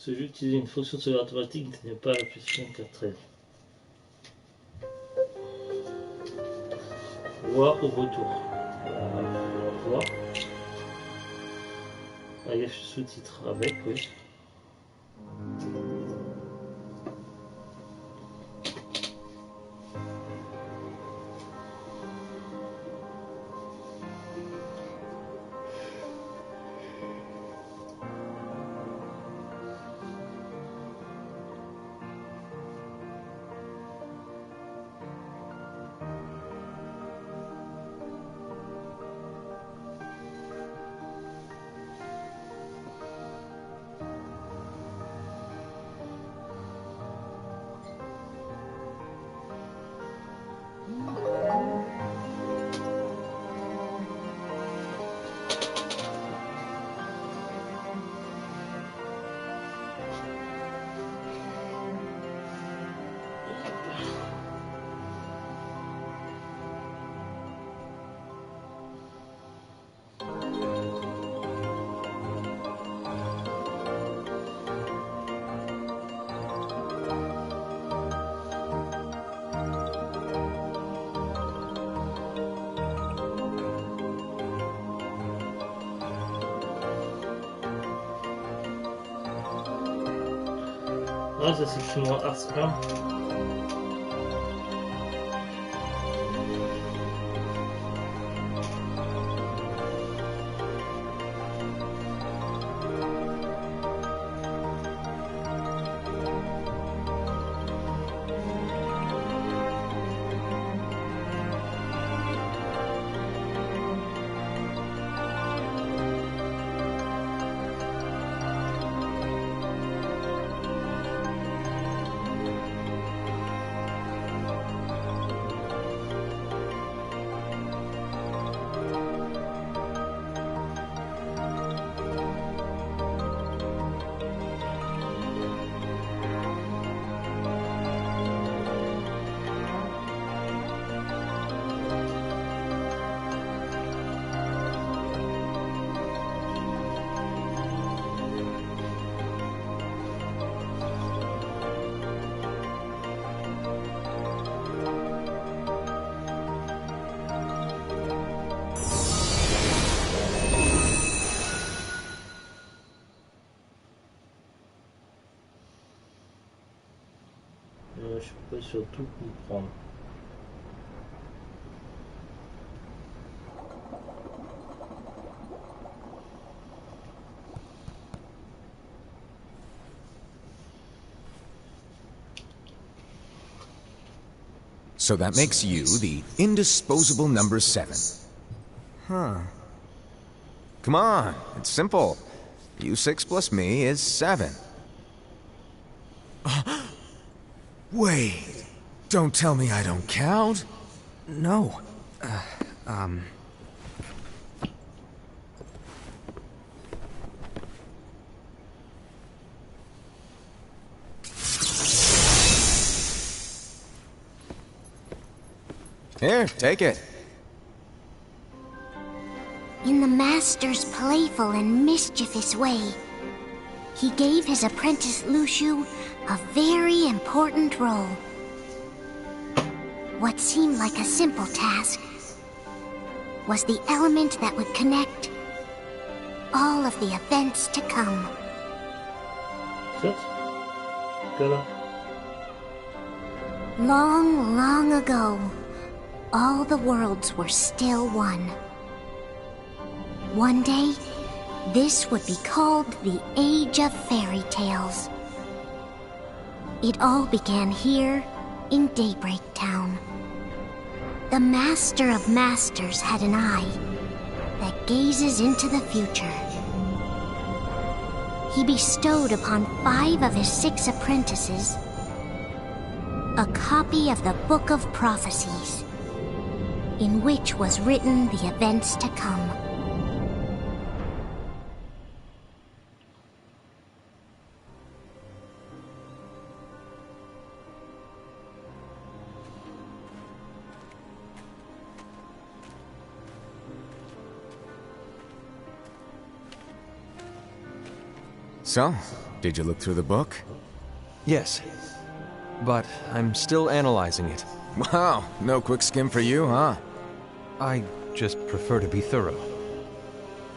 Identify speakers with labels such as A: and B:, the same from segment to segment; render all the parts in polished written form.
A: Ce jeu utilise une fonction de sauvegarde automatique qui n'est pas la puissance 4. Voir au retour. Voir. Ah, il y a sous-titres avec, oui. Ah, ça c'est chinois Ars 1. Je peux surtout comprendre.
B: So that makes you the indisposable number 7. Huh. Come on, it's simple. U6 plus me is 7. Wait, don't tell me I don't count.
C: No.
B: Here, take it.
D: In the Master's playful and mischievous way, he gave his apprentice Luciu a very important role. What seemed like a simple task was the element that would connect all of the events to come. Long, long ago, all the worlds were still one. One day, this would be called the Age of Fairy Tales. It all began here in Daybreak Town. The Master of Masters had an eye that gazes into the future. He bestowed upon 5 of his 6 apprentices a copy of the Book of Prophecies, in which was written the events to come.
B: So, Did you look through the book?
C: Yes, but I'm still analyzing it.
B: Wow, no quick skim for you, huh?
C: I just prefer to be thorough.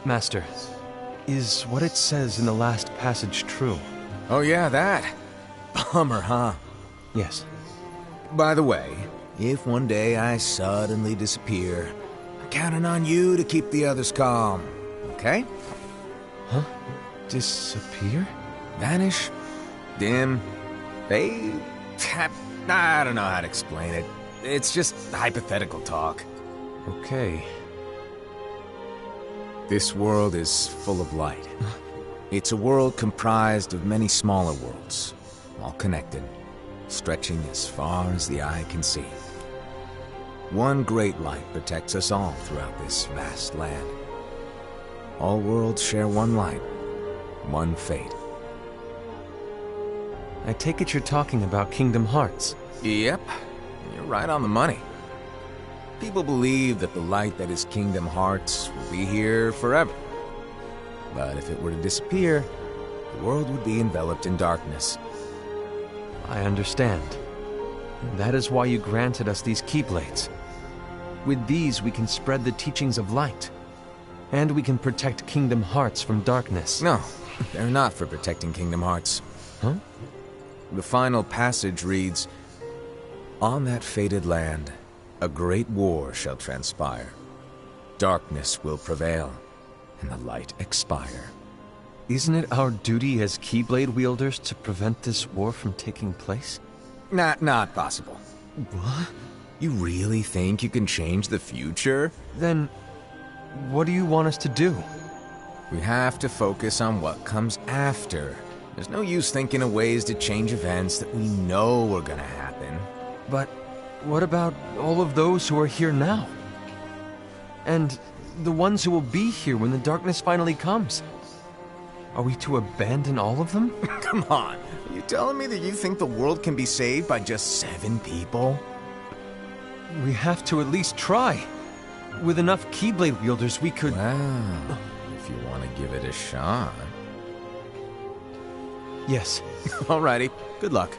C: Master, is what it says in the last passage true?
B: Oh yeah, that. Bummer, huh?
C: Yes.
B: By the way, if one day I suddenly disappear, I'm counting on you to keep the others calm, okay?
C: Huh? Disappear?
B: Vanish? Dim? Fade? I don't know how to explain it. It's just hypothetical talk.
C: Okay.
B: This world is full of light. It's a world comprised of many smaller worlds, all connected, stretching as far as the eye can see. One great light protects us all throughout this vast land. All worlds share one light, one fate.
C: I take it you're talking about Kingdom Hearts.
B: Yep, you're right on the money. People believe that the light that is Kingdom Hearts will be here forever. But if it were to disappear, the world would be enveloped in darkness.
C: I understand. That is why you granted us these Keyblades. With these, we can spread the teachings of light. And we can protect Kingdom Hearts from darkness.
B: No, they're not for protecting Kingdom Hearts.
C: Huh?
B: The final passage reads, "On that fated land, a great war shall transpire. Darkness will prevail, and the light expire."
C: Isn't it our duty as Keyblade wielders to prevent this war from taking place?
B: Not possible.
C: What?
B: You really think you can change the future?
C: Then, what do you want us to do?
B: We have to focus on what comes after. There's no use thinking of ways to change events that we know are gonna happen.
C: But what about all of those who are here now? And the ones who will be here when the darkness finally comes? Are we to abandon all of them?
B: Come on, are you telling me that you think the world can be saved by just 7 people?
C: We have to at least try. With enough Keyblade wielders, we could...
B: Well, if you want to give it a shot.
C: Yes.
B: Alrighty, good luck.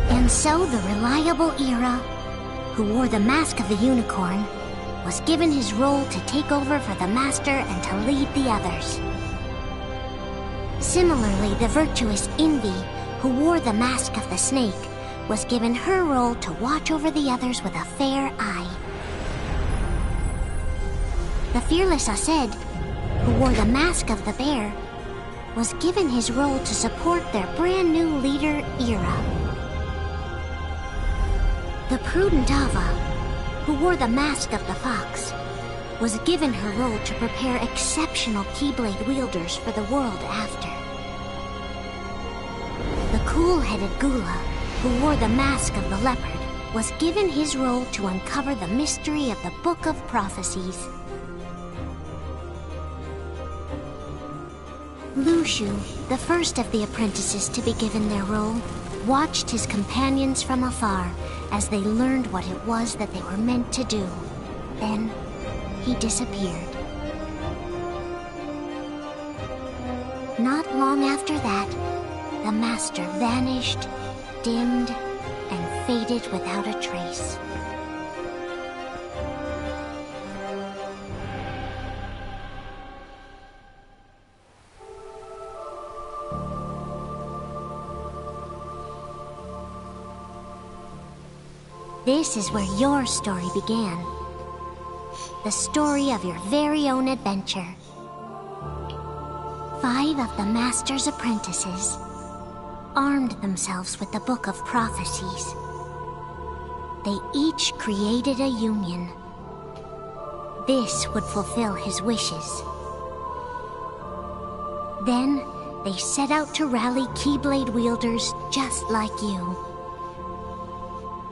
D: And so the reliable Era, who wore the mask of the unicorn, was given his role to take over for the Master and to lead the others. Similarly, the virtuous Envy, who wore the mask of the snake, was given her role to watch over the others with a fair eye. The fearless Aced, who wore the mask of the bear, was given his role to support their brand new leader, Era. The prudent Ava, who wore the mask of the fox, was given her role to prepare exceptional Keyblade wielders for the world after. The cool-headed Gula, who wore the mask of the leopard, was given his role to uncover the mystery of the Book of Prophecies. Lushu, the first of the apprentices to be given their role, watched his companions from afar as they learned what it was that they were meant to do. Then, he disappeared. Not long after that, the Master vanished, dimmed, and faded without a trace. This is where your story began. The story of your very own adventure. 5 of the Master's apprentices armed themselves with the Book of Prophecies. They each created a union. This would fulfill his wishes. Then, they set out to rally Keyblade wielders just like you.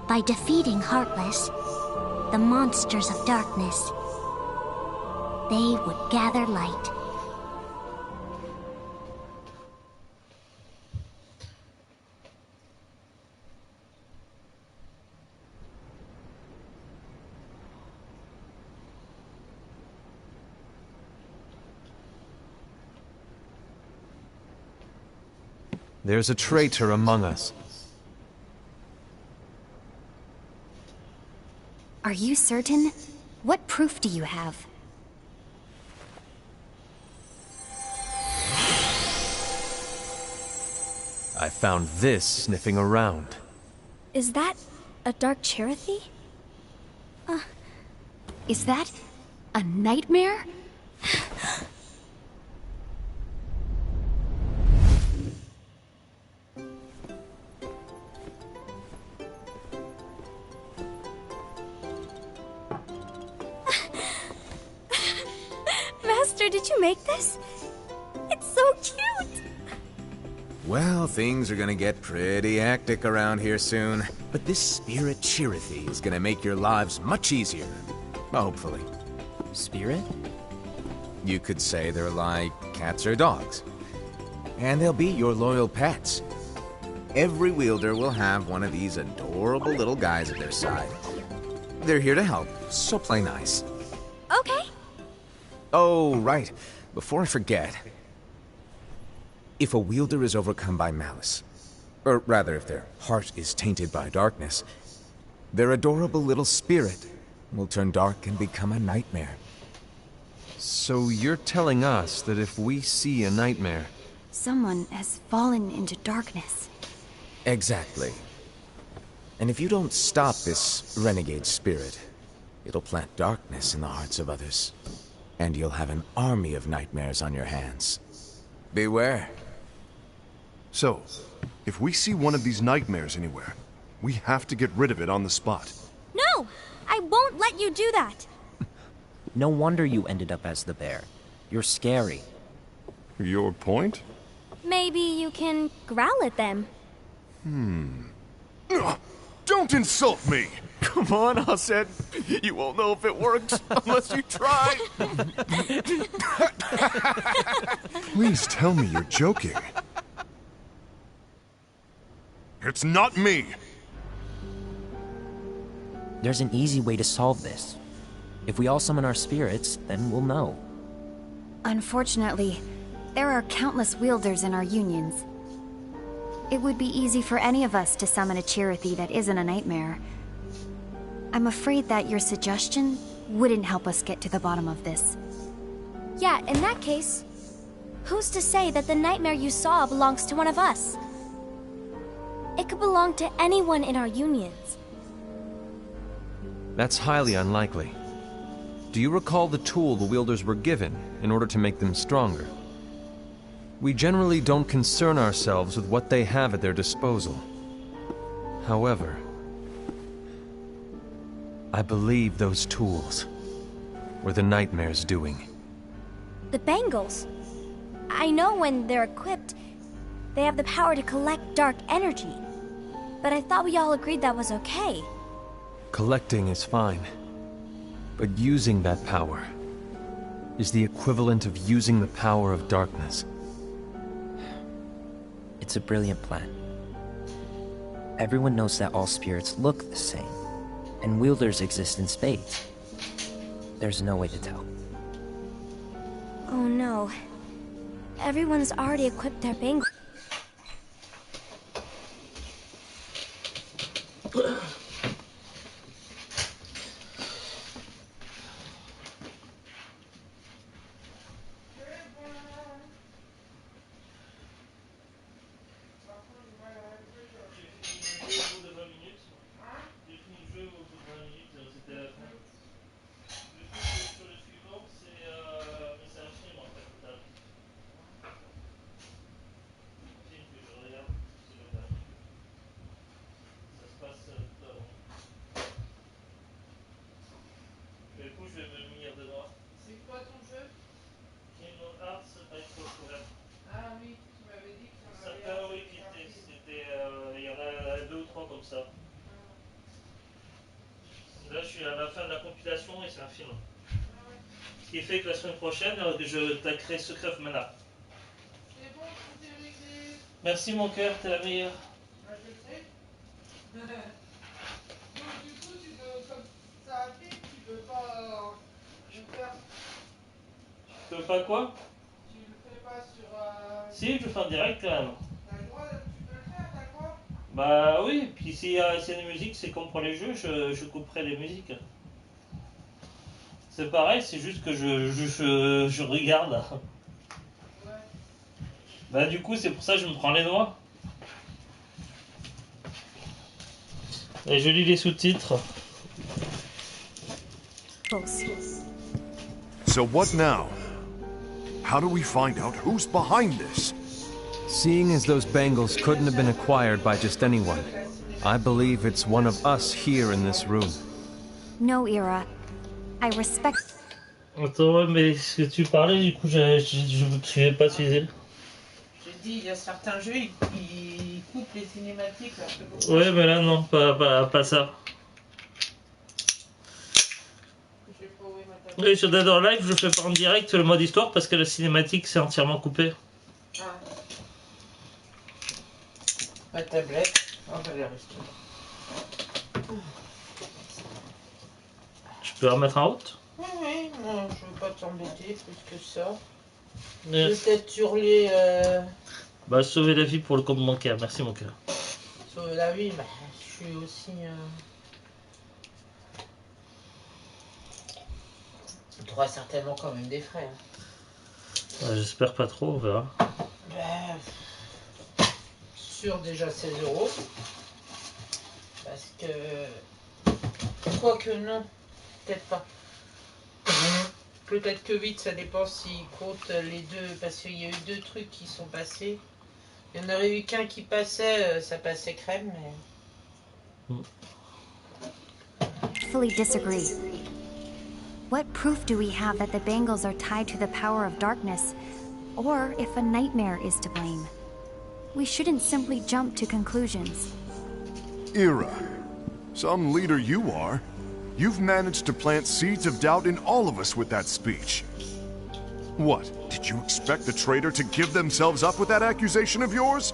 D: By defeating Heartless, the monsters of darkness, they would gather light.
C: There's a traitor among us.
E: Are you certain? What proof do you have?
C: I found this sniffing around.
E: Is that a dark Cherokee? Is that a nightmare? Master, did you make this? It's so cute!
B: Well, things are gonna get pretty hectic around here soon. But this spirit Chirithy is gonna make your lives much easier. Hopefully.
F: Spirit?
B: You could say they're like cats or dogs. And they'll be your loyal pets. Every wielder will have one of these adorable little guys at their side. They're here to help, so play nice.
E: Okay.
B: Oh, right. Before I forget. If a wielder is overcome by malice, or rather if their heart is tainted by darkness, their adorable little spirit will turn dark and become a nightmare.
C: So you're telling us that if we see a nightmare...
E: Someone has fallen into darkness.
B: Exactly. And if you don't stop this renegade spirit, it'll plant darkness in the hearts of others. And you'll have an army of nightmares on your hands. Beware.
G: So, if we see one of these nightmares anywhere, we have to get rid of it on the spot.
E: No! I won't let you do that!
F: No wonder you ended up as the bear. You're scary.
G: Your point?
E: Maybe you can growl at them.
G: Don't insult me!
H: Come on, Hassan. You won't know if it works unless you try.
G: Please tell me you're joking. It's not me!
F: There's an easy way to solve this. If we all summon our spirits, then we'll know.
E: Unfortunately, there are countless wielders in our unions. It would be easy for any of us to summon a Chirithy that isn't a nightmare. I'm afraid that your suggestion wouldn't help us get to the bottom of this.
I: Yeah, in that case, who's to say that the nightmare you saw belongs to one of us? It could belong to anyone in our unions.
C: That's highly unlikely. Do you recall the tool the wielders were given in order to make them stronger? We generally don't concern ourselves with what they have at their disposal. However, I believe those tools were the nightmare's doing.
I: The bangles. I know when they're equipped, they have the power to collect dark energy. But I thought we all agreed that was okay.
C: Collecting is fine, but using that power is the equivalent of using the power of darkness.
F: It's a brilliant plan. Everyone knows that all spirits look the same, and wielders exist in spades. There's no way to tell.
I: Oh no. Everyone's already equipped their bangles.
A: Là, je suis à la fin de la compilation et c'est un film. Ce qui fait que la semaine prochaine, je t'attaquerai Secret of Mana.
J: C'est bon, tout est réglé.
A: Merci mon cœur, t'es la meilleure.
J: Bah, je sais. Donc, du coup, tu veux, comme ça arrive, tu veux pas le faire.
A: Tu veux pas quoi?
J: Tu le fais pas sur.
A: Si, je fais en direct quand même.
J: T'as le droit de le
A: Bah oui, puis s'il y a des musiques, c'est comme pour les jeux, je couperai les musiques. C'est pareil, c'est juste que je regarde. Bah du coup, c'est pour ça que je me prends les doigts. Et je lis les sous-titres.
G: So what now? How do we find out who's behind this?
C: Seeing as those bangles couldn't have been acquired by just anyone, I believe it's one of us here in this room.
E: No, Ira. I respect...
A: Attends, ouais, mais ce que tu parlais, du coup, je ne suivais pas suivre.
J: J'ai dit, il y a certains jeux, ils coupent les cinématiques. Là,
A: Ouais, mais là, non, pas ça. Oui, sur Dead or Alive, je fais pas en direct le mode histoire parce que la cinématique, c'est entièrement coupé.
J: Ah. Ma tablette. On va les rester.
A: Je peux la remettre en haute?
J: Oui, non, je veux pas t'embêter plus que ça.
A: Ouais.
J: Peut-être hurler.
A: Bah, sauver la vie pour le compte bancaire, merci mon cœur.
J: Sauver la vie, bah, je suis aussi. Tu auras certainement quand même des frais.
A: J'espère pas trop, on verra.
J: Bah, sur déjà 16 €. Parce que. Quoique non, peut-être pas. Peut-être que vite, ça dépend s'ils comptent les deux. Parce qu'il y a eu 2 trucs qui sont passés. Il y en aurait eu qu'un qui passait, ça passait crème, mais.
E: Fully disagree. What proof do we have that the bangles are tied to the power of darkness, or if a nightmare is to blame? We shouldn't simply jump to conclusions.
G: Ira, some leader you are. You've managed to plant seeds of doubt in all of us with that speech. What, did you expect the traitor to give themselves up with that accusation of yours?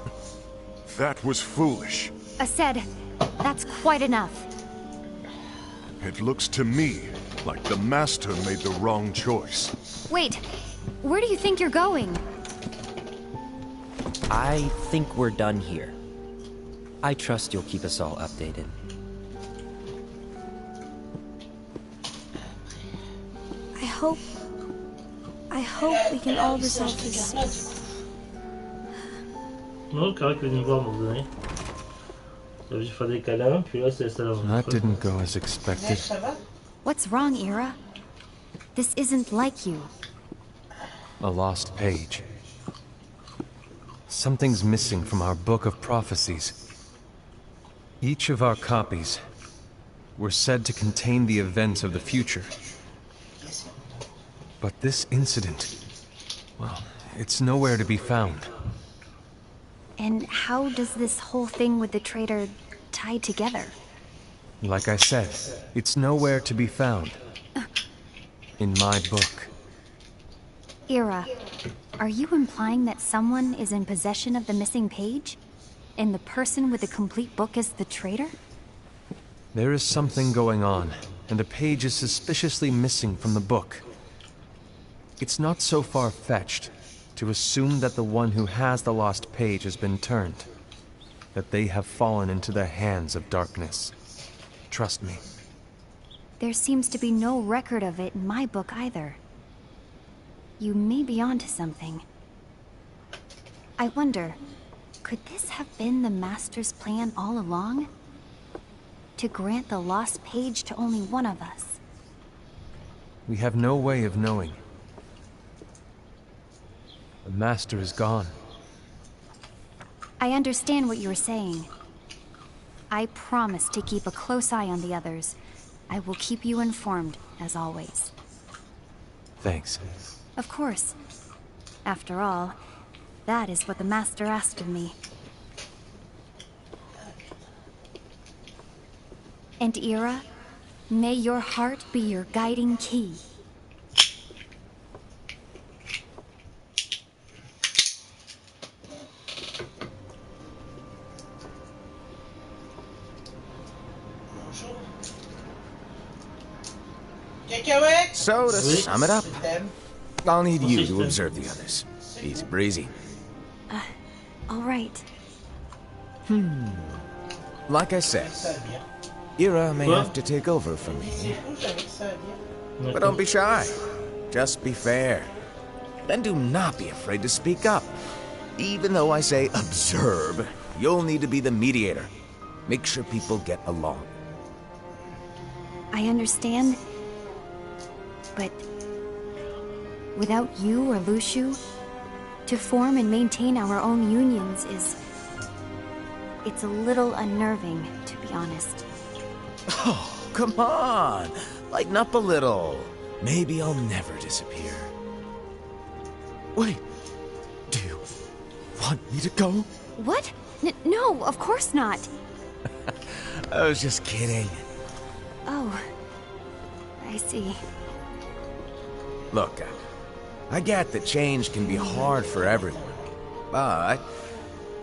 G: That was foolish.
E: Said, that's quite enough.
G: It looks to me like the Master made the wrong choice.
E: Wait, where do you think you're going?
F: I think we're done here. I trust you'll keep us all updated.
I: I hope we can all resolve this.
A: Non, le carré que venu voir, mon donné. T'as vu faire des câlins, puis là, c'est ça.
C: That didn't go as expected.
E: What's wrong, Ira? This isn't like you.
C: A lost page. Something's missing from our book of prophecies. Each of our copies were said to contain the events of the future. But this incident, well, it's nowhere to be found.
E: And how does this whole thing with the traitor tie together?
C: Like I said, it's nowhere to be found. In my book.
E: Ira, are you implying that someone is in possession of the missing page? And the person with the complete book is the traitor?
C: There is something going on, and the page is suspiciously missing from the book. It's not so far-fetched to assume that the one who has the lost page has been turned, that they have fallen into the hands of darkness. Trust me.
E: There seems to be no record of it in my book either. You may be onto something. I wonder, could this have been the Master's plan all along? To grant the lost page to only one of us?
C: We have no way of knowing. The Master is gone.
E: I understand what you're saying. I promise to keep a close eye on the others. I will keep you informed, as always.
C: Thanks.
E: Of course. After all, that is what the Master asked of me. And Ira, may your heart be your guiding key.
J: Cacahuette!
B: So, to sum it up,
J: Je t'aime.
B: I'll need you to observe the others. Easy breezy.
E: All right.
B: Like I said, Ira may have to take over for me. But don't be shy. Just be fair. And do not be afraid to speak up. Even though I say observe, you'll need to be the mediator. Make sure people get along.
E: I understand, but without you or Luciu, to form and maintain our own unions it's a little unnerving, to be honest.
B: Oh, come on. Lighten up a little. Maybe I'll never disappear. Wait. Do you want me to go?
E: What? No, of course not.
B: I was just kidding.
E: Oh, I see.
B: Look, I get that change can be hard for everyone, but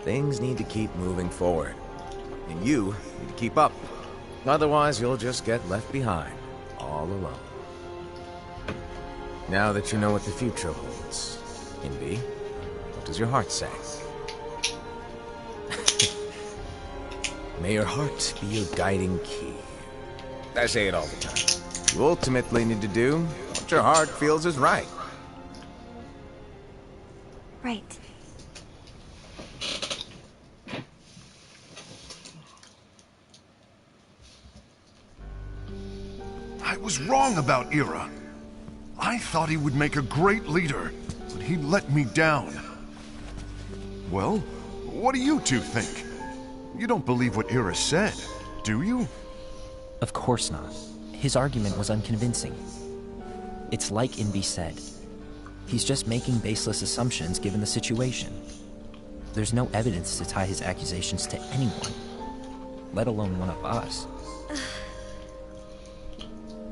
B: things need to keep moving forward. And you need to keep up. Otherwise, you'll just get left behind, all alone. Now that you know what the future holds, Envy, what does your heart say? May your heart be your guiding key. I say it all the time. You ultimately need to do what your heart feels is right.
E: Right.
G: I was wrong about Ira. I thought he would make a great leader, but he let me down. Well, what do you two think? You don't believe what Ira said, do you?
F: Of course not. His argument was unconvincing. It's like Invi said. He's just making baseless assumptions given the situation. There's no evidence to tie his accusations to anyone, let alone one of us.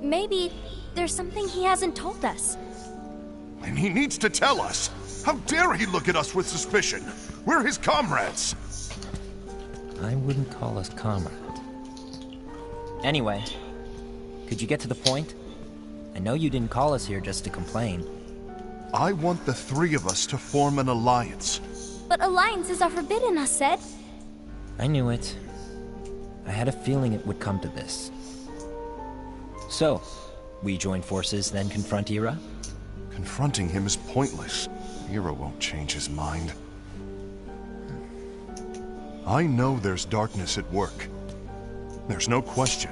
I: Maybe there's something he hasn't told us.
G: And he needs to tell us. How dare he look at us with suspicion? We're his comrades.
F: I wouldn't call us comrades. Anyway, could you get to the point? I know you didn't call us here just to complain.
G: I want the three of us to form an alliance.
I: But alliances are forbidden, I said.
F: I knew it. I had a feeling it would come to this. So, we join forces, then confront Ira?
G: Confronting him is pointless. Ira won't change his mind. I know there's darkness at work. There's no question.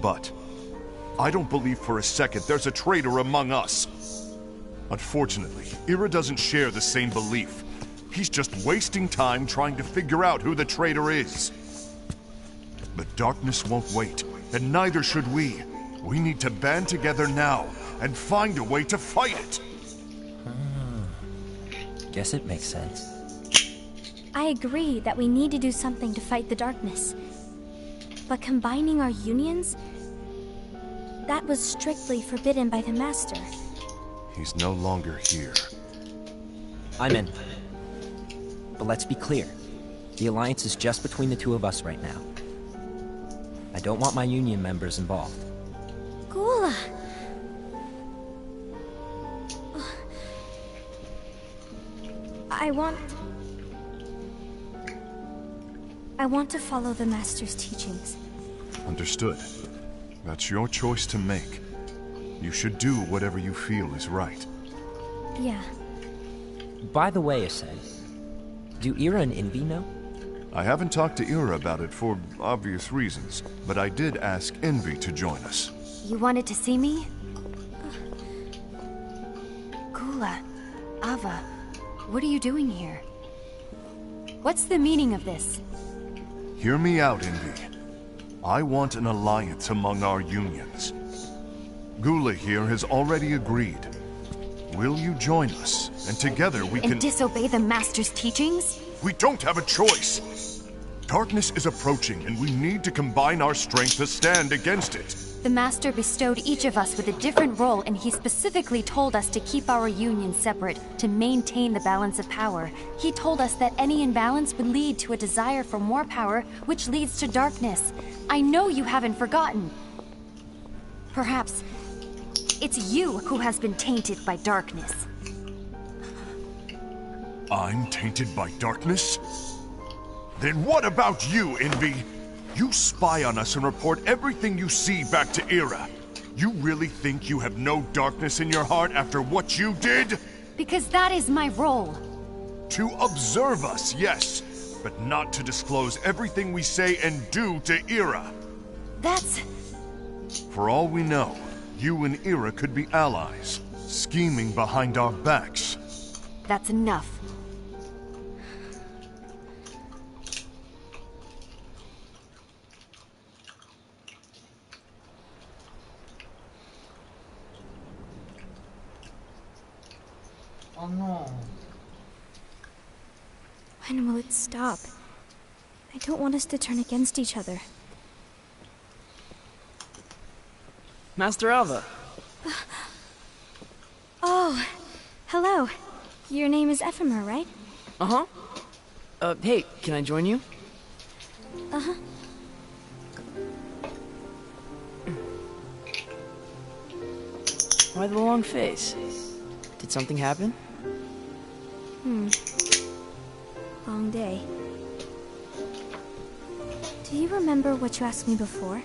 G: But I don't believe for a second there's a traitor among us. Unfortunately, Ira doesn't share the same belief. He's just wasting time trying to figure out who the traitor is. The darkness won't wait, and neither should we. We need to band together now and find a way to fight it.
F: Guess it makes sense.
I: I agree that we need to do something to fight the darkness. But combining our unions? That was strictly forbidden by the Master.
G: He's no longer here.
F: I'm in. But let's be clear. The alliance is just between the two of us right now. I don't want my union members involved.
I: Gula! I want to follow the Master's teachings.
G: Understood. That's your choice to make. You should do whatever you feel is right.
I: Yeah.
F: By the way, Asen, do Ira and Invi know?
G: I haven't talked to Ira about it for obvious reasons, but I did ask Envy to join us.
E: You wanted to see me? Gula, Ava, what are you doing here? What's the meaning of this?
G: Hear me out, Envy. I want an alliance among our unions. Gula here has already agreed. Will you join us? And together we can...
E: And disobey the Master's teachings?
G: We don't have a choice! Darkness is approaching, and we need to combine our strength to stand against it.
E: The Master bestowed each of us with a different role, and he specifically told us to keep our union separate, to maintain the balance of power. He told us that any imbalance would lead to a desire for more power, which leads to darkness. I know you haven't forgotten. Perhaps it's you who has been tainted by darkness.
G: I'm tainted by darkness? Then what about you, Envy? You spy on us and report everything you see back to Era. You really think you have no darkness in your heart after what you did?
E: Because that is my role.
G: To observe us, yes, but not to disclose everything we say and do to Era.
E: That's...
G: For all we know, you and Era could be allies, scheming behind our backs.
E: That's enough.
J: Oh non.
I: When will it stop? I don't want us to turn against each other.
K: Master Alva.
I: Oh, hello. Your name is Ephemer, right?
K: Uh-huh. Hey, can I join you?
I: Uh-huh.
K: Why the long face? Did something happen?
I: Long day. Do you remember what you asked me before?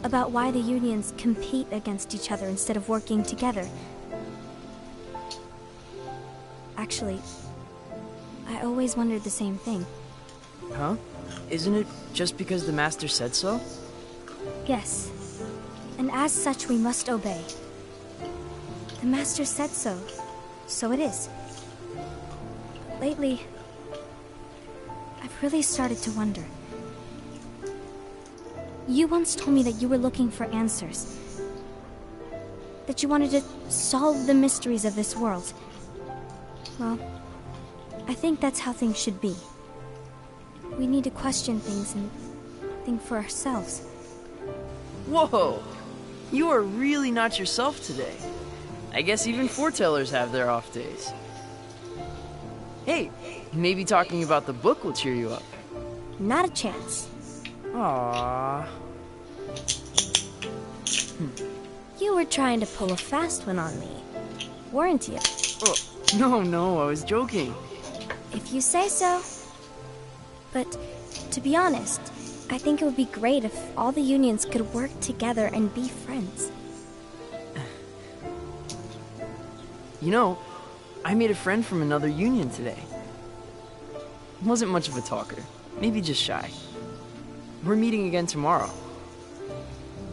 I: About why the unions compete against each other instead of working together. Actually, I always wondered the same thing.
K: Huh? Isn't it just because the Master said so?
I: Yes. And as such, we must obey. The Master said so. So it is. Lately, I've really started to wonder. You once told me that you were looking for answers. That you wanted to solve the mysteries of this world. Well, I think that's how things should be. We need to question things and think for ourselves.
K: Whoa! You are really not yourself today. I guess even foretellers have their off days. Hey, maybe talking about the book will cheer you up.
I: Not a chance.
K: Aww.
I: You were trying to pull a fast one on me, weren't you?
K: Oh, no, I was joking.
I: If you say so. But, to be honest, I think it would be great if all the unions could work together and be friends.
K: You know, I made a friend from another union today. Wasn't much of a talker, maybe just shy. We're meeting again tomorrow.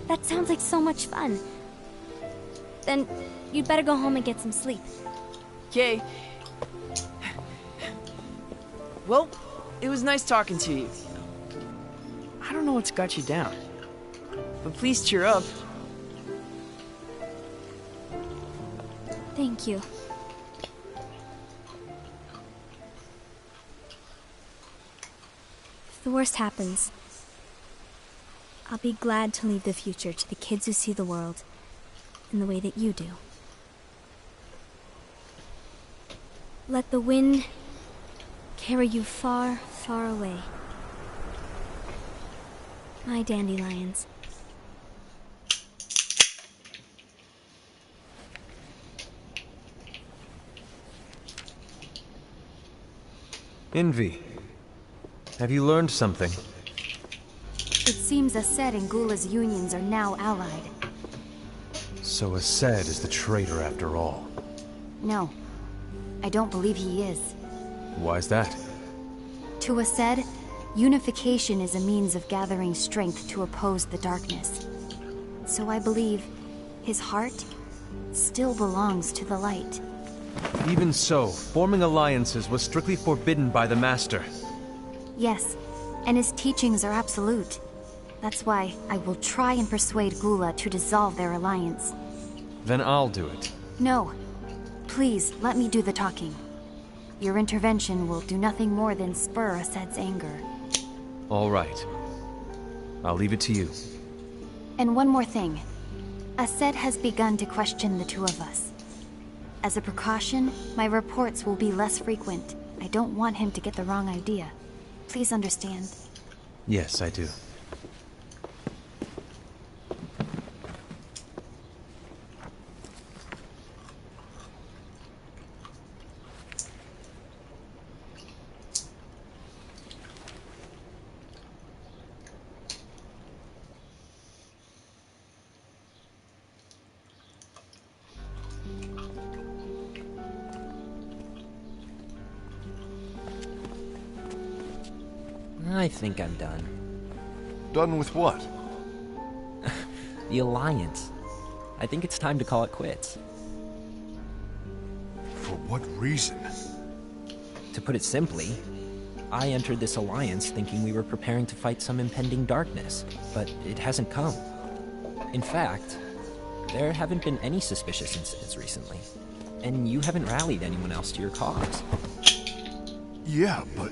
I: That sounds like so much fun. Then, you'd better go home and get some sleep.
K: Okay. Well, it was nice talking to you. I don't know what's got you down, but please cheer up.
I: Thank you. If the worst happens, I'll be glad to leave the future to the kids who see the world in the way that you do. Let the wind carry you far, far away. My dandelions.
C: Envy. Have you learned something?
E: It seems Ased and Gula's unions are now allied.
C: So Ased is the traitor after all.
E: No, I don't believe he is.
C: Why's that?
E: To Ased, unification is a means of gathering strength to oppose the darkness. So I believe his heart still belongs to the light.
C: Even so, forming alliances was strictly forbidden by the Master.
E: Yes, and his teachings are absolute. That's why I will try and persuade Gula to dissolve their alliance.
C: Then I'll do it.
E: No. Please, let me do the talking. Your intervention will do nothing more than spur Ased's anger.
C: All right. I'll leave it to you.
E: And one more thing. Ased has begun to question the two of us. As a precaution, my reports will be less frequent. I don't want him to get the wrong idea. Please understand.
C: Yes, I do.
F: I think I'm done.
G: Done with what?
F: The Alliance. I think it's time to call it quits.
G: For what reason?
F: To put it simply, I entered this alliance thinking we were preparing to fight some impending darkness, but it hasn't come. In fact, there haven't been any suspicious incidents recently, and you haven't rallied anyone else to your cause.
G: Yeah, but...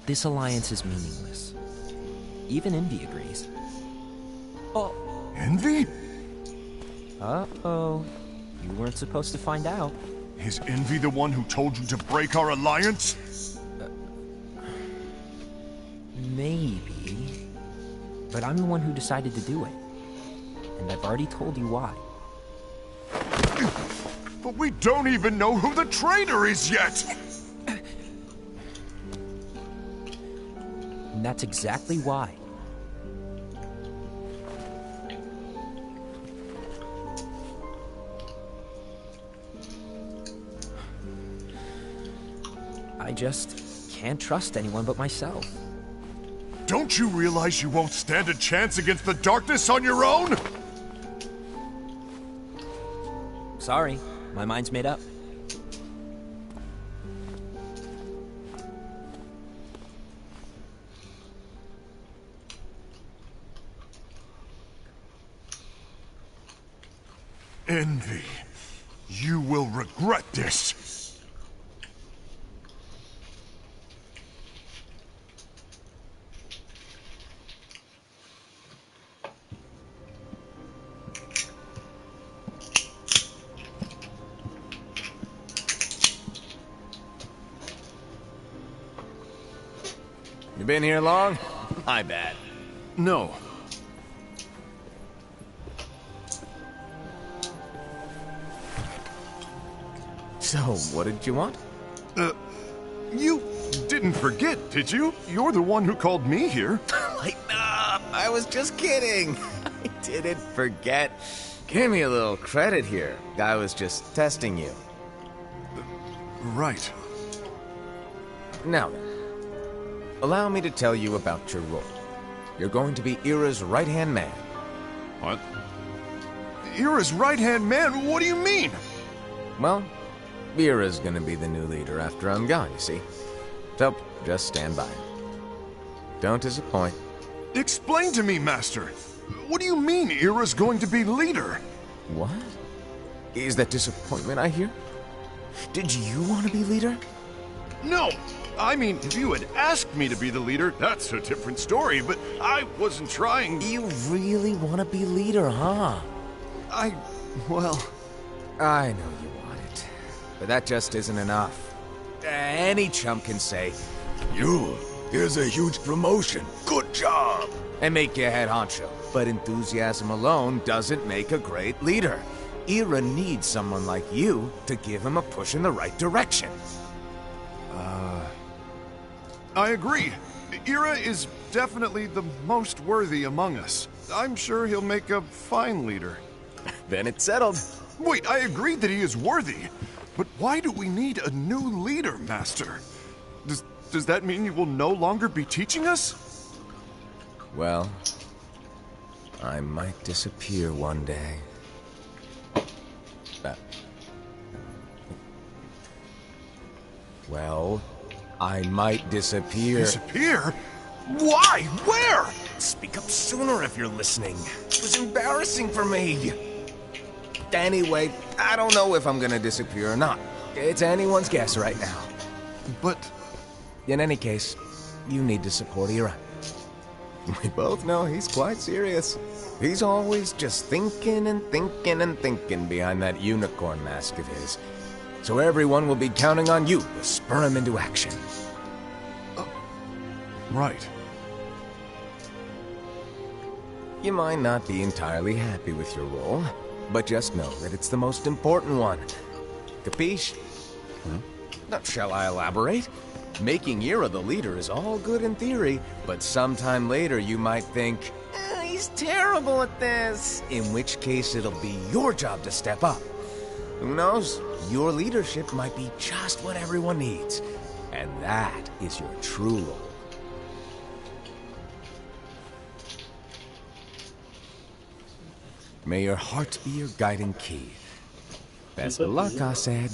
F: This alliance is meaningless. Even Envy agrees. Oh.
G: Envy?
F: Uh-oh. You weren't supposed to find out.
G: Is Envy the one who told you to break our alliance?
F: Maybe. But I'm the one who decided to do it. And I've already told you why.
G: But we don't even know who the traitor is yet!
F: And that's exactly why. I just can't trust anyone but myself.
G: Don't you realize you won't stand a chance against the darkness on your own?
F: Sorry, my mind's made up.
G: Envy, you will regret this.
B: You been here long? My bad.
G: No.
B: So, what did you want?
G: You didn't forget, did you? You're the one who called me here.
B: Lighten up! I was just kidding. I didn't forget. Give me a little credit here. I was just testing you.
G: Right.
B: Now then, allow me to tell you about your role. You're going to be Ira's right-hand man.
G: What? Ira's right-hand man? What do you mean?
B: Well, Ira's gonna be the new leader after I'm gone, you see. So, just stand by. Don't disappoint.
G: Explain to me, Master. What do you mean Ira's going to be leader?
B: What? Is that disappointment I hear? Did you want to be leader?
G: No! I mean, if you had asked me to be the leader, that's a different story, but I wasn't trying...
B: You really want to be leader, huh?
G: Well...
B: I know you want it, but that just isn't enough. Any chump can say, here's a huge promotion, good job, and make you head honcho. But enthusiasm alone doesn't make a great leader. Ira needs someone like you to give him a push in the right direction.
G: I agree. Ira is definitely the most worthy among us. I'm sure he'll make a fine leader.
B: Then it's settled.
G: Wait, I agree that he is worthy. But why do we need a new leader, Master? Does that mean you will no longer be teaching us?
B: Well, I might disappear one day. Well, I might disappear.
G: Disappear? Why? Where?
B: Speak up sooner if you're listening. It was embarrassing for me. Anyway, I don't know if I'm gonna disappear or not. It's anyone's guess right now.
G: But...
B: In any case, you need to support Ira. We both know he's quite serious. He's always just thinking and thinking and thinking behind that unicorn mask of his. So everyone will be counting on you to spur him into action.
G: Right.
B: You might not be entirely happy with your role, but just know that it's the most important one. Capiche? Now, shall I elaborate? Making Ira the leader is all good in theory, but sometime later you might think, he's terrible at this, in which case it'll be your job to step up. Who knows? Your leadership might be just what everyone needs. And that is your true role. May your heart be your guiding key. Best of luck, Asaid.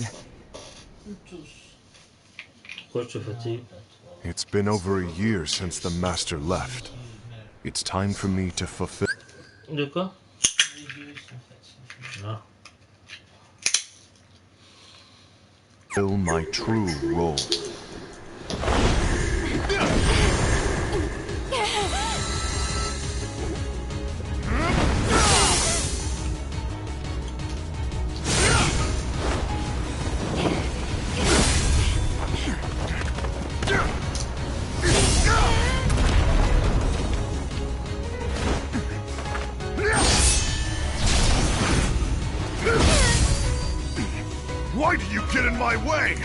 A: Pourquoi je te fatigue?
G: It's been over a year since the Master left. It's time for me to fulfill
A: De quoi? Ah.
G: my true role. Why do you get in my way?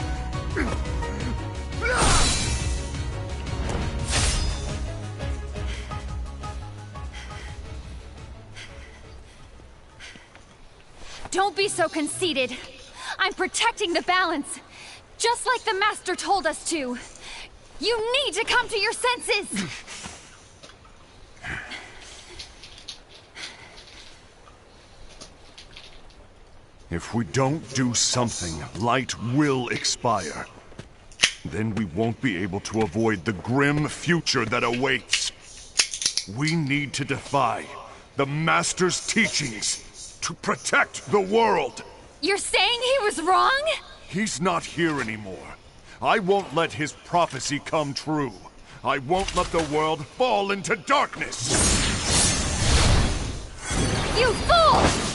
E: Don't be so conceited. I'm protecting the balance, just like the Master told us to. You need to come to your senses!
G: If we don't do something, light will expire. Then we won't be able to avoid the grim future that awaits. We need to defy the Master's teachings to protect the world.
E: You're saying he was wrong?
G: He's not here anymore. I won't let his prophecy come true. I won't let the world fall into darkness.
E: You fool!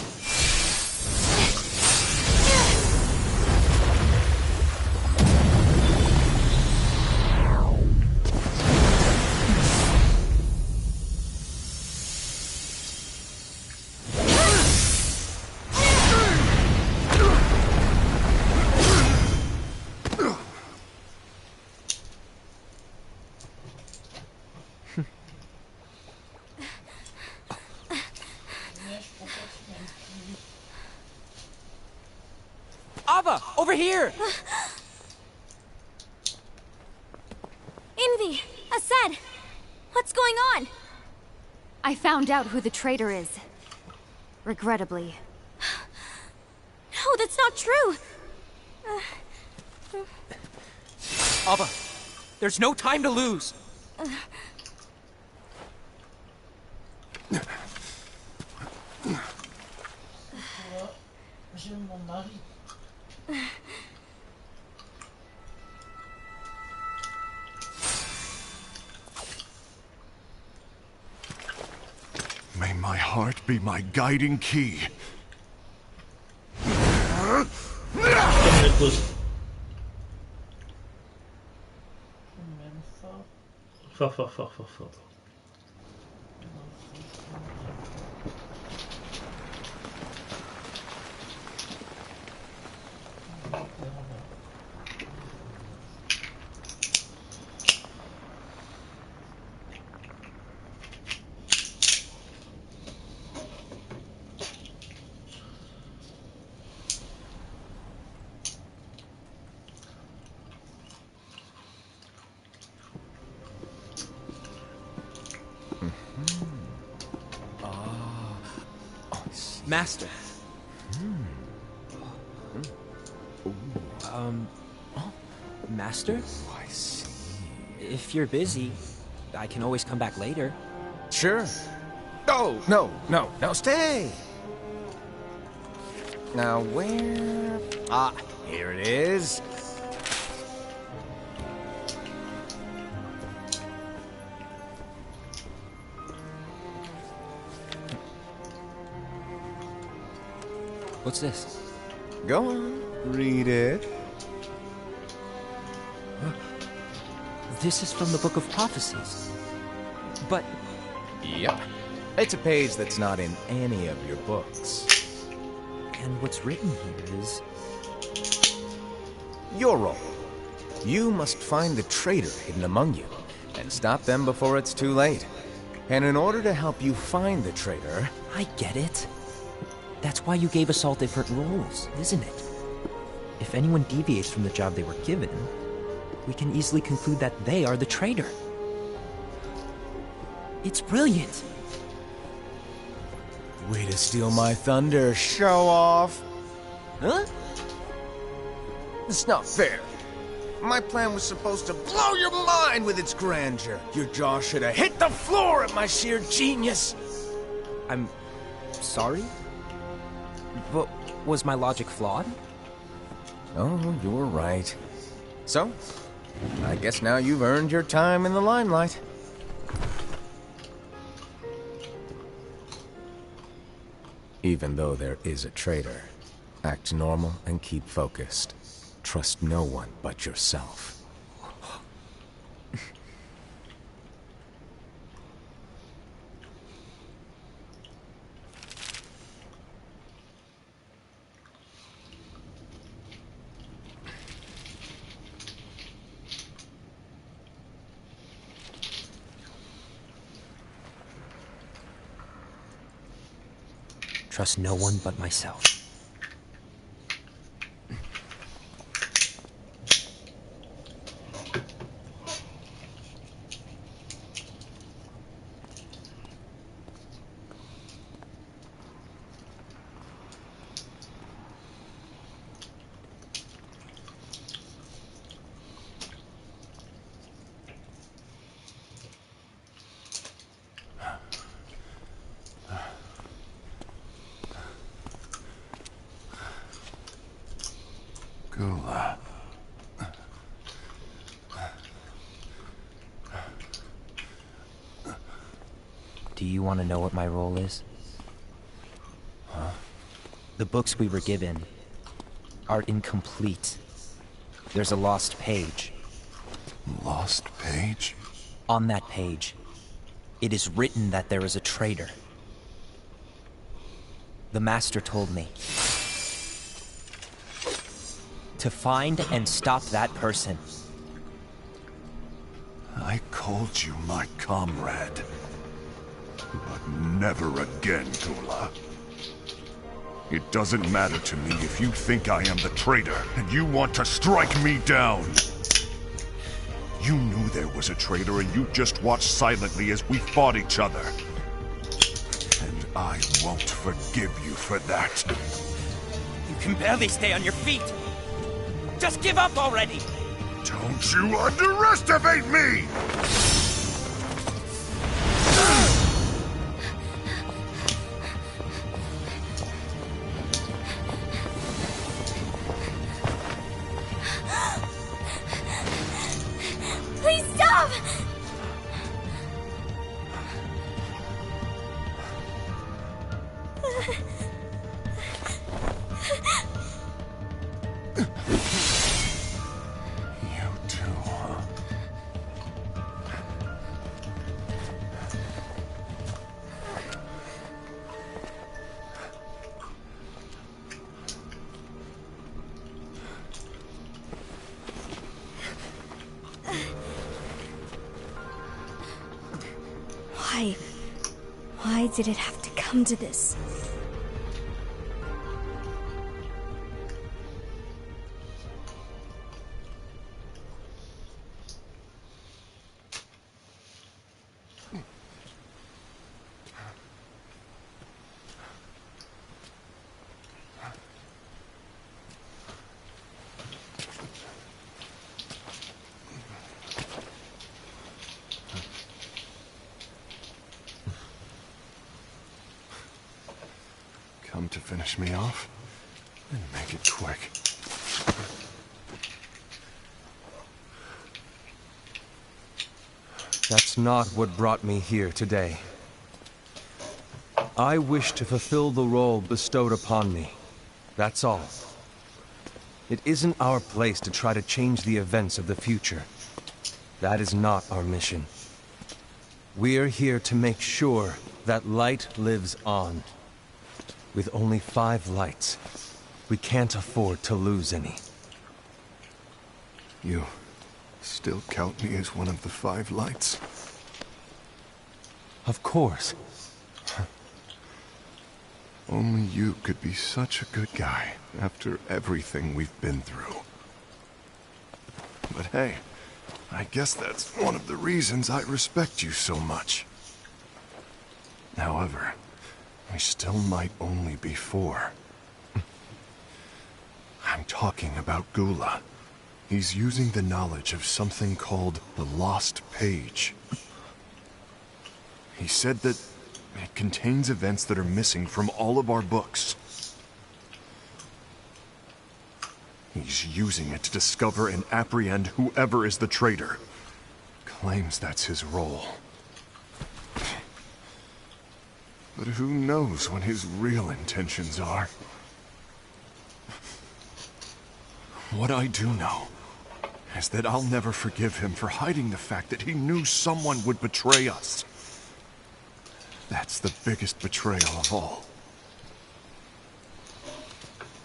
F: Ava, over here!
I: Envy! Asad! What's going on?
E: I found out who the traitor is. Regrettably.
I: No, that's not true!
F: Ava, there's no time to lose!
J: J'aime mon mari.
G: May my heart be my guiding key.
A: Fort, fort, fort, fort, fort.
F: Master. Master?
B: I see.
F: If you're busy, I can always come back later.
B: Sure. Oh, no, stay! Now where... Ah, here it is.
F: What's this?
B: Go on, read it.
F: This is from the Book of Prophecies. But...
B: Yep. It's a page that's not in any of your books.
F: And what's written here is...
B: Your role. You must find the traitor hidden among you, and stop them before it's too late. And in order to help you find the traitor...
F: I get it. That's why you gave us all different roles, isn't it? If anyone deviates from the job they were given, we can easily conclude that they are the traitor. It's brilliant.
B: Way to steal my thunder, show off.
F: Huh?
B: It's not fair. My plan was supposed to blow your mind with its grandeur. Your jaw should have hit the floor at my sheer genius.
F: I'm sorry? But was my logic flawed?
B: Oh, you're right. So, I guess now you've earned your time in the limelight. Even though there is a traitor, act normal and keep focused. Trust no one but yourself.
F: Trust no one but myself.
G: Gula.
F: Do you want to know what my role is?
G: Huh?
F: The books we were given are incomplete. There's a lost page.
G: Lost page?
F: On that page, it is written that there is a traitor. The Master told me to find and stop that person.
G: I called you my comrade. But never again, Gula. It doesn't matter to me if you think I am the traitor and you want to strike me down. You knew there was a traitor and you just watched silently as we fought each other. And I won't forgive you for that.
F: You can barely stay on your feet. Just give up already!
G: Don't you underestimate me!
I: Please stop!
G: You too, huh?
I: Why did it have to come to this?
G: Come to finish me off? Then make it quick.
C: That's not what brought me here today. I wish to fulfill the role bestowed upon me. That's all. It isn't our place to try to change the events of the future. That is not our mission. We're here to make sure that light lives on. With only 5 lights, we can't afford to lose any.
G: You still count me as one of the 5 lights?
C: Of course.
G: Only you could be such a good guy after everything we've been through. But hey, I guess that's one of the reasons I respect you so much. However, we still might only be four. I'm talking about Gula. He's using the knowledge of something called the Lost Page. He said that it contains events that are missing from all of our books. He's using it to discover and apprehend whoever is the traitor. Claims that's his role. But who knows what his real intentions are? What I do know is that I'll never forgive him for hiding the fact that he knew someone would betray us. That's the biggest betrayal of all.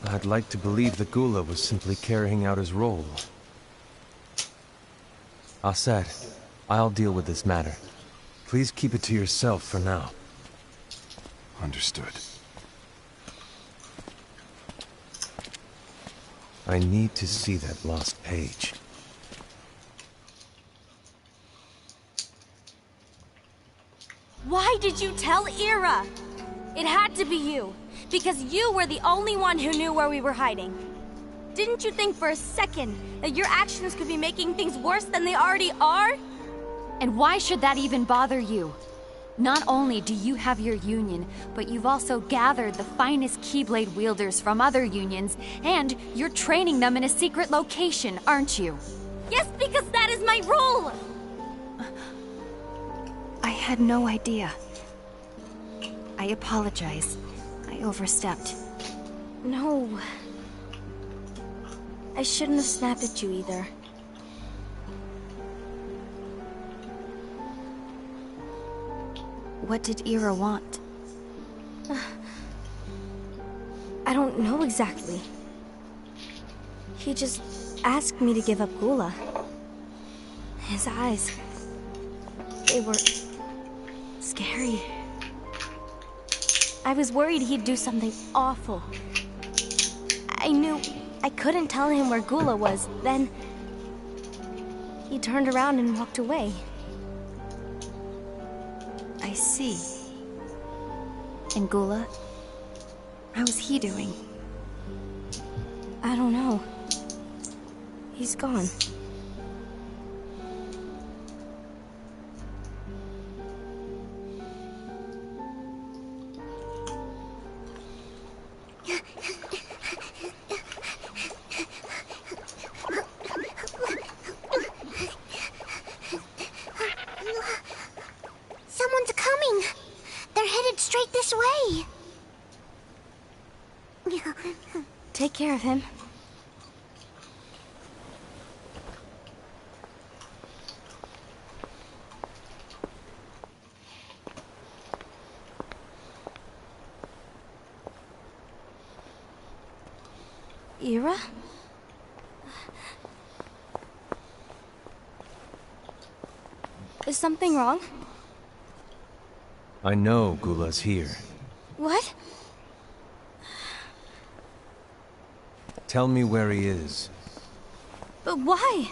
C: I'd like to believe that Gula was simply carrying out his role. Aset, I'll deal with this matter. Please keep it to yourself for now.
G: Understood.
C: I need to see that lost page.
I: Why did you tell Ira? It had to be you, because you were the only one who knew where we were hiding. Didn't you think for a second that your actions could be making things worse than they already are?
E: And why should that even bother you? Not only do you have your union, but you've also gathered the finest Keyblade wielders from other unions, and you're training them in a secret location, aren't you?
I: Yes, because that is my role!
E: I had no idea. I apologize. I overstepped.
I: No. I shouldn't have snapped at you either.
E: What did Ira want?
I: I don't know exactly. He just asked me to give up Gula. His eyes, they were scary. I was worried he'd do something awful. I knew I couldn't tell him where Gula was. Then he turned around and walked away.
E: I see. And Gula? How's he doing?
I: I don't know. He's gone.
D: Someone's coming. They're headed straight this way.
I: Take care of him. Ira? Is something wrong?
C: I know Gula's here.
I: What?
C: Tell me where he is.
I: But why?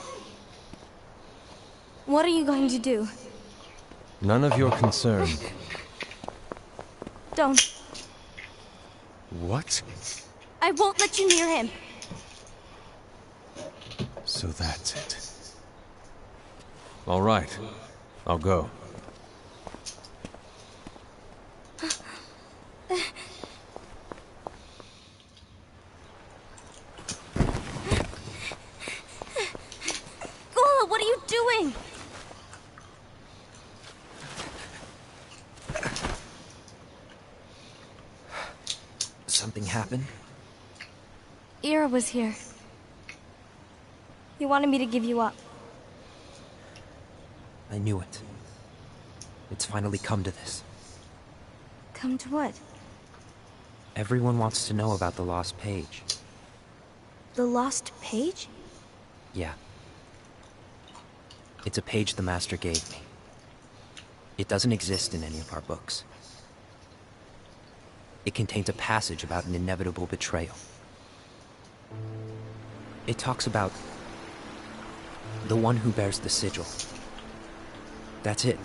I: What are you going to do?
C: None of your concern.
I: Don't.
C: What?
I: I won't let you near him.
C: So that's it. All right. I'll go.
I: Gula, what are you doing?
F: Something happened?
I: Ira was here. He wanted me to give you up.
F: I knew it. It's finally come to this.
I: Come to what?
F: Everyone wants to know about the lost page.
I: The lost page?
F: Yeah. It's a page the Master gave me. It doesn't exist in any of our books. It contains a passage about an inevitable betrayal. It talks about The one who bears the sigil. That's it.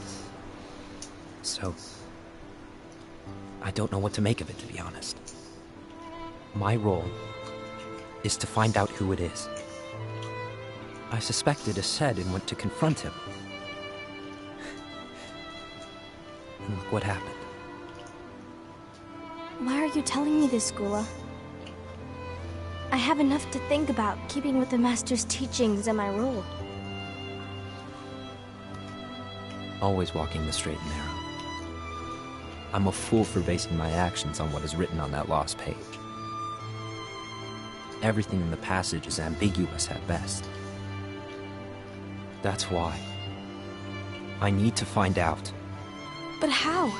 F: So, I don't know what to make of it, to be honest. My role is to find out who it is. I suspected a Sed and went to confront him. And look what happened.
I: Why are you telling me this, Gula? I have enough to think about, keeping with the Master's teachings and my role.
F: Always walking the straight and narrow. I'm a fool for basing my actions on what is written on that lost page. Everything in the passage is ambiguous at best. That's why I need to find out.
I: But how?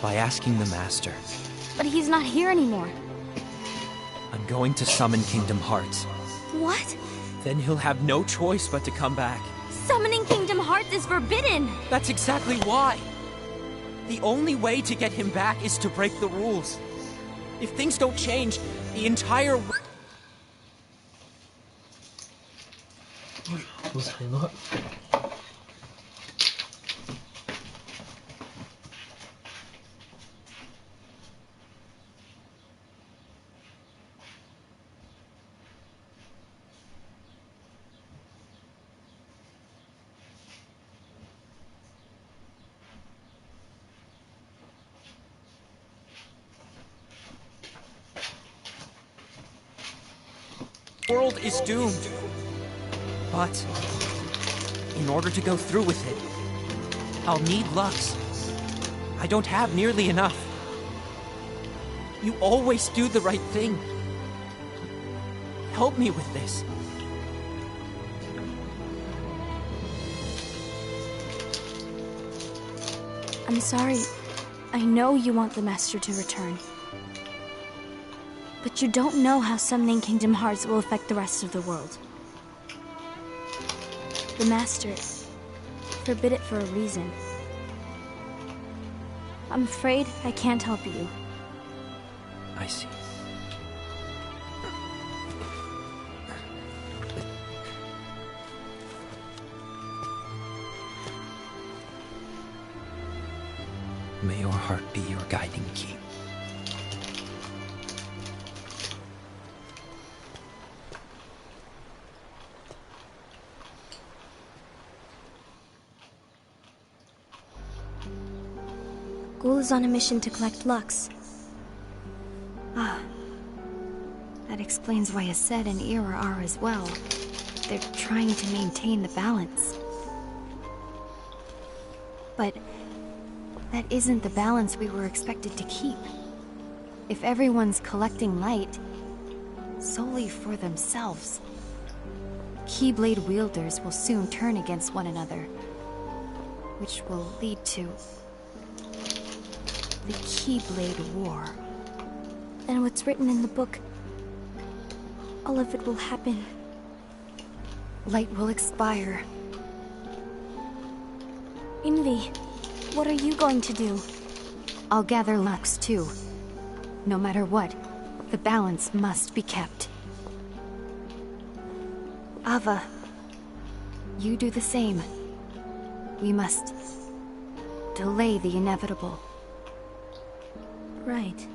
F: By asking the Master.
I: But he's not here anymore.
F: I'm going to summon Kingdom Hearts.
I: What?
F: Then he'll have no choice but to come back.
I: Summoning Kingdom Hearts is forbidden!
F: That's exactly why! The only way to get him back is to break the rules. If things don't change, the entire... world is doomed. But in order to go through with it, I'll need Lux. I don't have nearly enough. You always do the right thing. Help me with this.
I: I'm sorry. I know you want the Master to return. But you don't know how summoning Kingdom Hearts will affect the rest of the world. The Master forbid it for a reason. I'm afraid I can't help you.
F: I see. May your heart be your guiding key.
I: Ghoul is on a mission to collect Lux.
E: Ah. That explains why Aced and Ira are as well. They're trying to maintain the balance. But that isn't the balance we were expected to keep. If everyone's collecting light solely for themselves, Keyblade wielders will soon turn against one another, which will lead to the Keyblade War.
I: And what's written in the book, all of it will happen.
E: Light will expire.
I: Envy, what are you going to do?
E: I'll gather Lux too. No matter what, the balance must be kept. Ava, you do the same. We must delay the inevitable.
I: Right.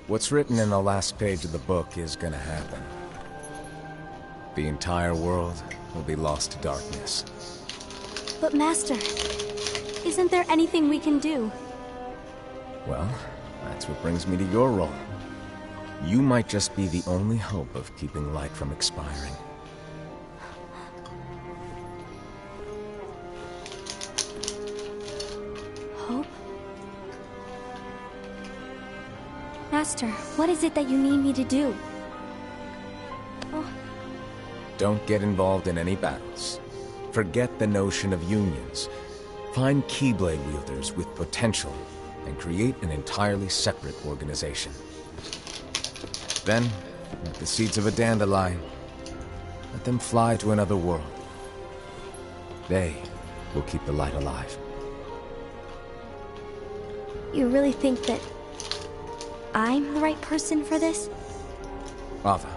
B: What's written in the last page of the book is gonna happen. The entire world will be lost to darkness.
I: But Master, isn't there anything we can do?
B: Well, that's what brings me to your role. You might just be the only hope of keeping light from expiring.
I: Hope? Master, what is it that you need me to do? Oh.
B: Don't get involved in any battles. Forget the notion of unions. Find Keyblade wielders with potential and create an entirely separate organization. Then, like the seeds of a dandelion, let them fly to another world. They will keep the light alive.
I: You really think that I'm the right person for this?
B: Ava,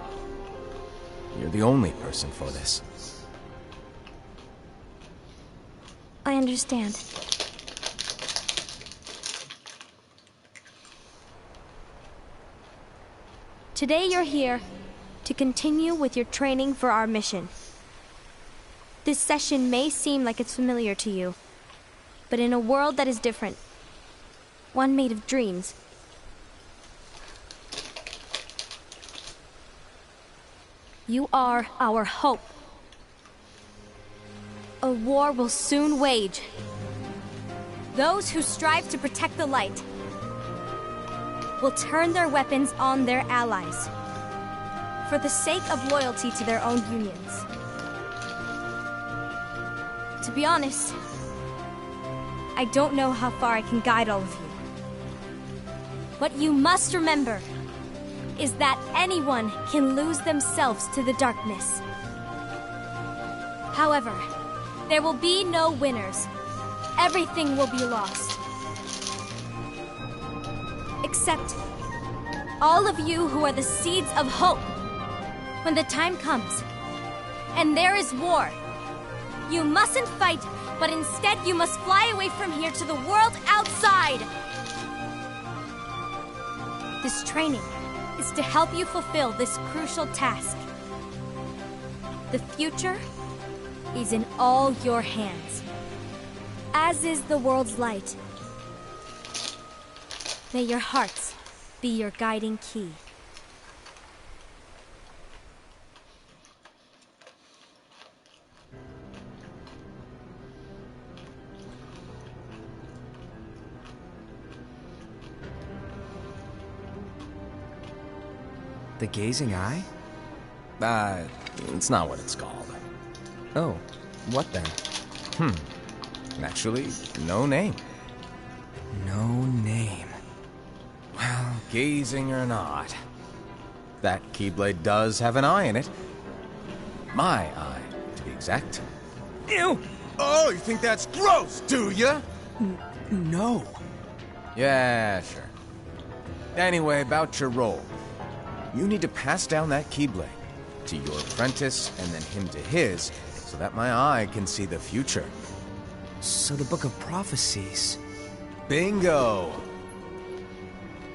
B: you're the only person for this.
I: I understand. Today you're here to continue with your training for our mission. This session may seem like it's familiar to you, but in a world that is different, one made of dreams, you are our hope. A war will soon wage. Those who strive to protect the light will turn their weapons on their allies for the sake of loyalty to their own unions. To be honest, I don't know how far I can guide all of you. What you must remember is that anyone can lose themselves to the darkness. However, there will be no winners. Everything will be lost. Except all of you who are the seeds of hope. When the time comes, and there is war, you mustn't fight, but instead you must fly away from here to the world outside. This training is to help you fulfill this crucial task. The future is in all your hands, as is the world's light. May your hearts be your guiding key.
C: The gazing eye?
B: It's not what it's called.
C: Oh, what then?
B: Actually, no name.
C: No name.
B: Well, gazing or not, that Keyblade does have an eye in it. My eye, to be exact.
H: Ew! Oh, you think that's gross, do ya?
C: No.
B: Yeah, sure. Anyway, about your role. You need to pass down that Keyblade to your apprentice and then him to his, so that my eye can see the future.
C: So the Book of Prophecies...
B: Bingo!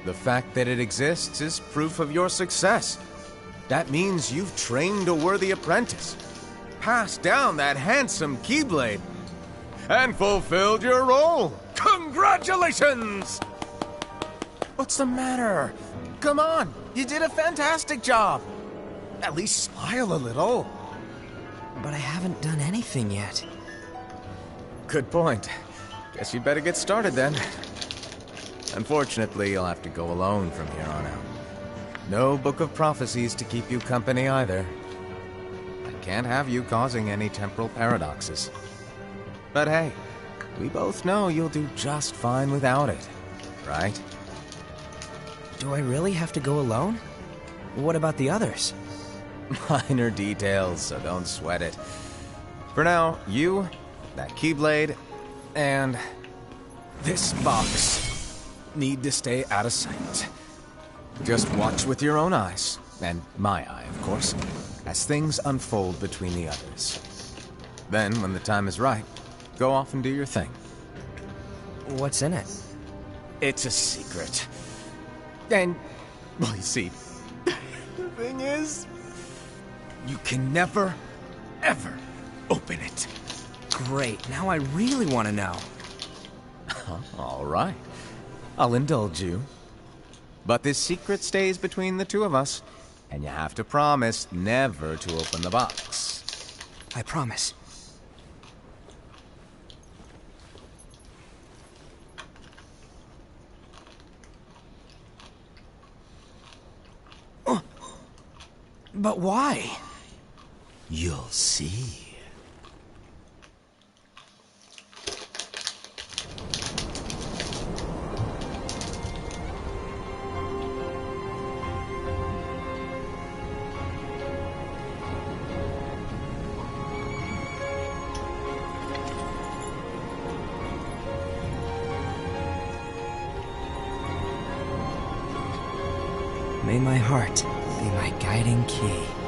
B: The fact that it exists is proof of your success. That means you've trained a worthy apprentice, passed down that handsome Keyblade, and fulfilled your role. Congratulations! What's the matter? Come on, you did a fantastic job. At least smile a little.
C: But I haven't done anything yet.
B: Good point. Guess you'd better get started then. Unfortunately, you'll have to go alone from here on out. No Book of Prophecies to keep you company either. I can't have you causing any temporal paradoxes. But hey, we both know you'll do just fine without it, right?
C: Do I really have to go alone? What about the others?
B: Minor details, so don't sweat it. For now, you, that Keyblade, and this box need to stay out of sight. Just watch with your own eyes, and my eye, of course, as things unfold between the others. Then, when the time is right, go off and do your thing.
C: What's in it?
B: It's a secret. And, well, you see, the thing is, you can never, ever open it.
C: Great, now I really want to know.
B: All right. I'll indulge you. But this secret stays between the two of us, and you have to promise never to open the box.
L: I promise. But why?
M: You'll see.
L: May my heart be my guiding key.